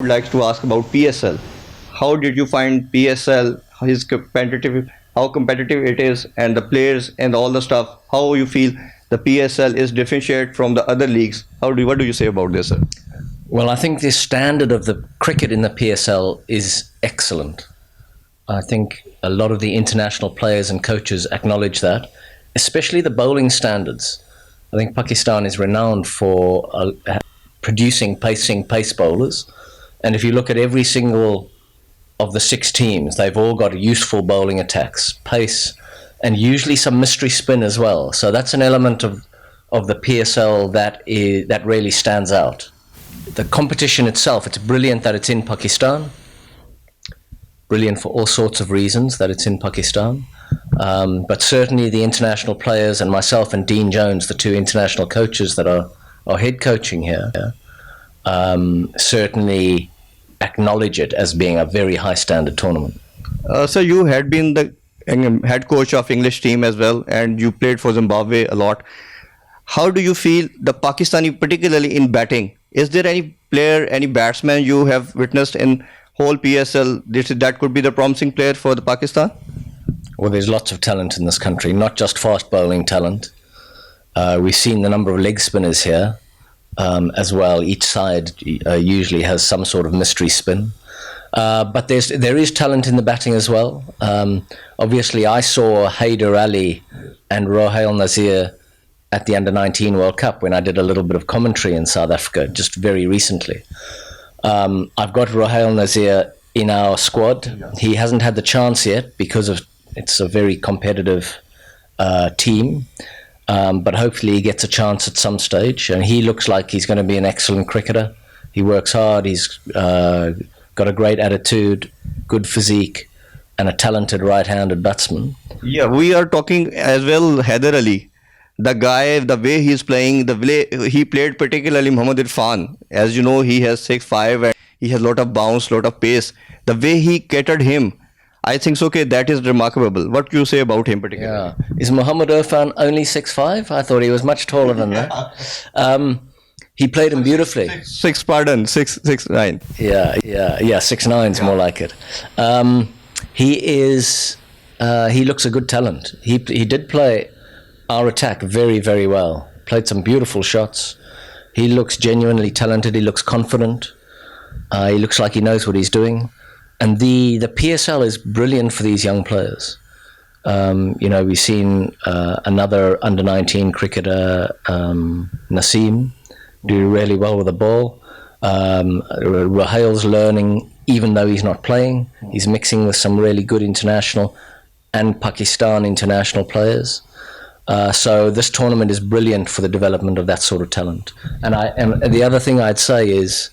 would like to ask about PSL. How did you find PSL? How competitive it is, and the players and all the stuff. How you feel the PSL is differentiated from the other leagues? What do you say about this, sir? Well, I think the standard of the cricket in the PSL is excellent. I think a lot of the international players and coaches acknowledge that, especially the bowling standards. I think Pakistan is renowned for producing pace bowlers. And if you look at every single of the six teams, they've all got useful bowling attacks, pace, and usually some mystery spin as well. So that's an element of the PSL that really stands out. The competition itself, it's brilliant that it's in Pakistan. Brilliant for all sorts of reasons that it's in Pakistan. But certainly the international players and myself and Dean Jones, the two international coaches that are head coaching here, certainly acknowledge it as being a very high standard tournament. So you had been the head coach of English team as well, and you played for Zimbabwe a lot. How do you feel the Pakistani, particularly in batting? Is there any player, any batsman you have witnessed in whole PSL that could be the promising player for the Pakistan? Well, there's lots of talent in this country, not just fast bowling talent. We've seen the number of leg spinners here as well. Each side usually has some sort of mystery spin. But there is talent in the batting as well. Obviously, I saw Haider Ali and Rohail Nazir at the Under-19 World Cup when I did a little bit of commentary in South Africa just very recently. I've got Rohail Nazir in our squad. He hasn't had the chance yet because it's a very competitive team. But hopefully he gets a chance at some stage. And he looks like he's going to be an excellent cricketer. He works hard. He's got a great attitude, good physique, and a talented right-handed batsman. Yeah, we are talking as well Haider Ali. The guy, the way he's playing, the way he played, particularly Muhammad Irfan. As you know, he has 6'5" and he has a lot of bounce, lot of pace. The way he catered him, I think so. Okay, that is remarkable. What do you say about him particularly? Yeah, is Muhammad Irfan only 6'5"? I thought he was much taller than that. He played him beautifully. 6'9". Yeah, 6'9's more like it. He looks a good talent. He did play our attack very, very well. Played some beautiful shots. He looks genuinely talented. He looks confident. He looks like he knows what he's doing. And the PSL is brilliant for these young players. We've seen another under-19 cricketer, Naseem, do really well with the ball. Rohail's learning, even though he's not playing. He's mixing with some really good international and Pakistan international players. So this tournament is brilliant for the development of that sort of talent. And the other thing I'd say is,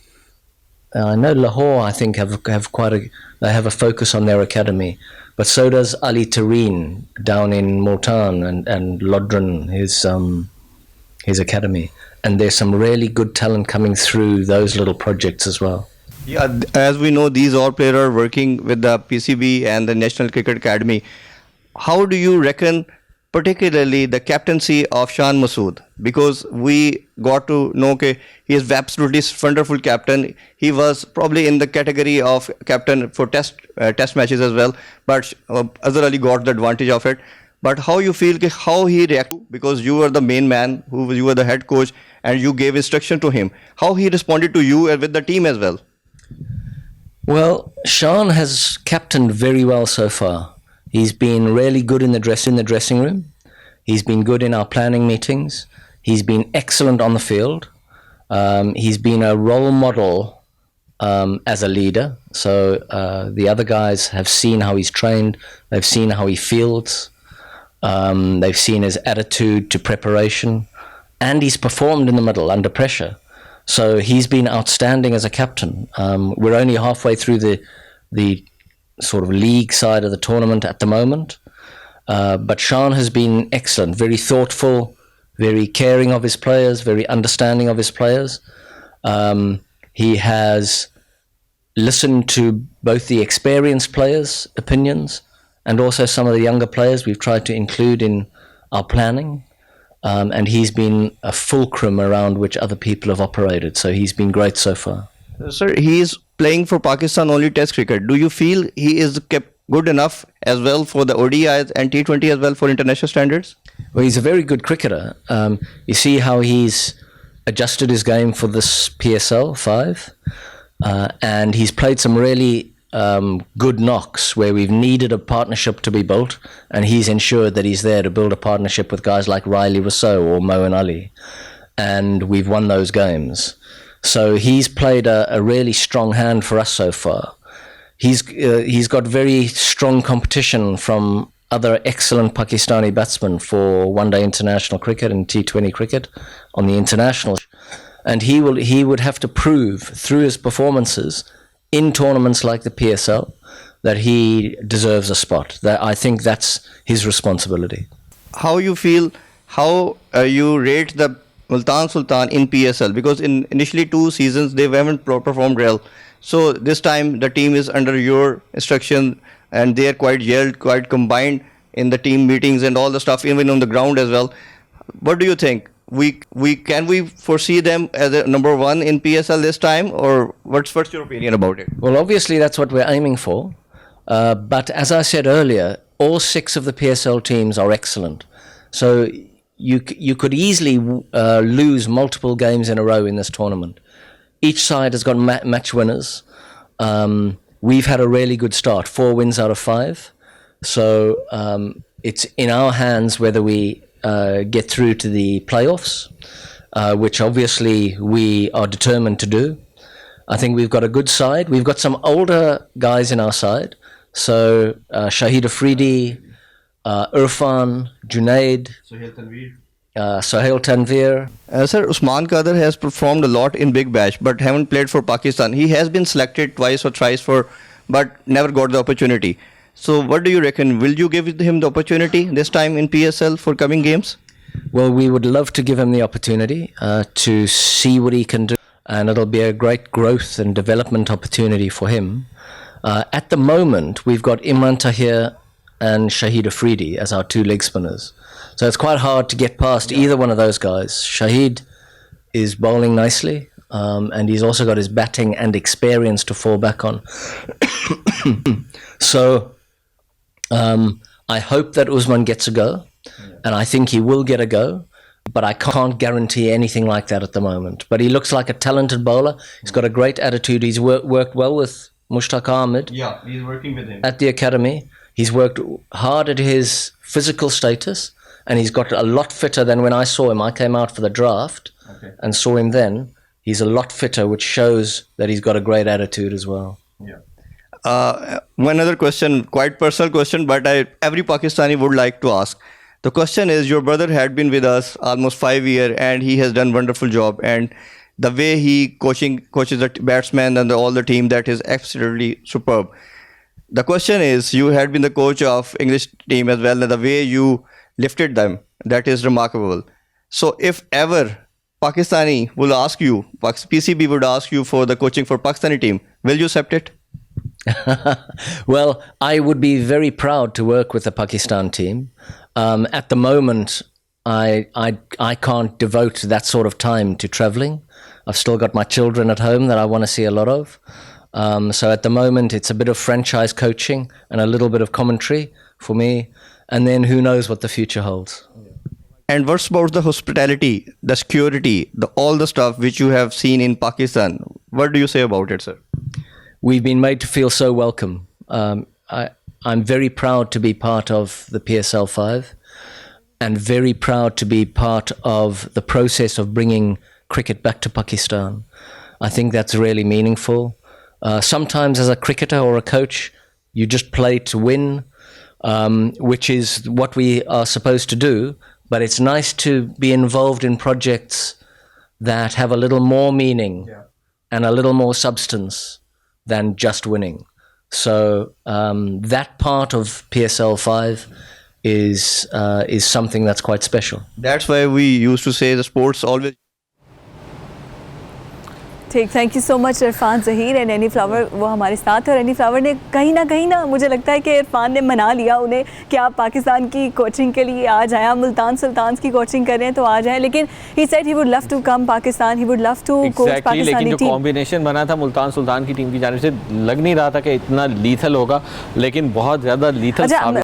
I know Lahore, I think, have a focus on their academy, but so does Ali Tareen down in Multan and Lodran, his academy. And there's some really good talent coming through those little projects as well. Yeah, as we know, these all players are working with the PCB and the National Cricket Academy. How do you reckon, particularly the captaincy of Shan Masood? Because we got to know he is absolutely wonderful captain. He was probably in the category of captain for test matches as well. But Azhar Ali got the advantage of it. But how you feel, how he reacted, because you were the main man, you were the head coach, and you gave instruction to him. How he responded to you and with the team as well? Well, Shan has captained very well so far. He's been really good in the dressing room. He's been good in our planning meetings. He's been excellent on the field. He's been a role model as a leader. So the other guys have seen how he's trained. They've seen how he fields. They've seen his attitude to preparation. And he's performed in the middle under pressure. So he's been outstanding as a captain. We're only halfway through the sort of league side of the tournament at the moment. But Shan has been excellent, very thoughtful, very caring of his players, very understanding of his players. He has listened to both the experienced players' opinions and also some of the younger players we've tried to include in our planning. And he's been a fulcrum around which other people have operated. So he's been great so far. Sir, he is playing for Pakistan only Test cricket. Do you feel he is kept good enough as well for the ODIs and T20 as well for international standards? Well, he's a very good cricketer. You see how he's adjusted his game for this PSL 5, and he's played some really good knocks where we've needed a partnership to be built, and he's ensured that he's there to build a partnership with guys like Riley Rousseau or Moeen Ali, and we've won those games. So he's played a really strong hand for us so far. He's got very strong competition from other excellent Pakistani batsmen for one-day international cricket and T20 cricket on the international, and he would have to prove through his performances in tournaments like the PSL that he deserves a spot. That I think that's his responsibility. How you feel? How you rate the Multan Sultan in PSL? Because in initially 2 seasons they haven't performed well. So this time the team is under your instruction and they are quite gelled, quite combined in the team meetings and all the stuff, even on the ground as well. What do you think? We foresee them as a number 1 in PSL this time, or what's your opinion about it? Well, obviously that's what we're aiming for. But as I said earlier, all 6 of the PSL teams are excellent. So you could easily lose multiple games in a row in this tournament. Each side has got match winners. We've had a really good start, 4 wins out of 5. So it's in our hands whether we get through to the playoffs, which obviously we are determined to do. I think we've got a good side. We've got some older guys in our side. So Shahid Afridi, Irfan, Junaid, Sohail Tanveer. Sir, Usman Qadir has performed a lot in Big Bash but haven't played for Pakistan. He has been selected twice or thrice but never got the opportunity. So what do you reckon? Will you give him the opportunity this time in PSL for coming games? Well, we would love to give him the opportunity to see what he can do, and it'll be a great growth and development opportunity for him. At the moment, we've got Imran Tahir and Shahid Afridi as our 2 leg spinners. So it's quite hard to get past either one of those guys. Shahid is bowling nicely, and he's also got his batting and experience to fall back on. So I hope that Usman gets a go, and I think he will get a go, but I can't guarantee anything like that at the moment. But he looks like a talented bowler. He's got a great attitude. He's worked well with Mushtaq Ahmed. Yeah, he's working with him at the academy. He's worked hard at his physical status, and he's got a lot fitter than when I saw him. I came out for the draft and saw him then. He's a lot fitter, which shows that he's got a great attitude as well. Yeah. One other question, quite personal question, but every Pakistani would like to ask. The question is, your brother had been with us almost 5 years and he has done wonderful job, and the way he coaches the batsmen and all the team, that is absolutely superb. The question is, you had been the coach of English team as well, and the way you lifted them, that is remarkable. So if ever Pakistani will ask you, PCB would ask you for the coaching for Pakistani team, will you accept it? Well, I would be very proud to work with the Pakistan team. At the moment, I can't devote that sort of time to traveling. I've still got my children at home that I want to see a lot of. So at the moment, it's a bit of franchise coaching and a little bit of commentary for me. And then who knows what the future holds. And what's about the hospitality, the security, all the stuff which you have seen in Pakistan? What do you say about it, sir? We've been made to feel so welcome. I'm very proud to be part of the PSL 5 and very proud to be part of the process of bringing cricket back to Pakistan. I think that's really meaningful. Sometimes as a cricketer or a coach, you just play to win, which is what we are supposed to do. But it's nice to be involved in projects that have a little more meaning and a little more substance than just winning. So that part of PSL 5 is something that's quite special. That's why we used to say the sports always. ठीक, thank you so much Irfan Zaheer and any flower, वो हमारे साथ है। और any flower ने कहीं ना मुझे लगता है कि इरफान ने मना लिया उन्हें कि आप पाकिस्तान की कोचिंग के लिए आ जाएं, आप मुल्तान सुल्तान्स की कोचिंग कर रहे हैं तो आ जाएं, लेकिन he said he would love to come Pakistan, he would love to coach Pakistani लेकिन जो टीम। कॉम्बिनेशन बना था मुल्तान सुल्तान की टीम की जानिब से, लग नहीं रहा था कि इतना लीथल होगा, लेकिन बहुत ज़्यादा लीथल अच्छा,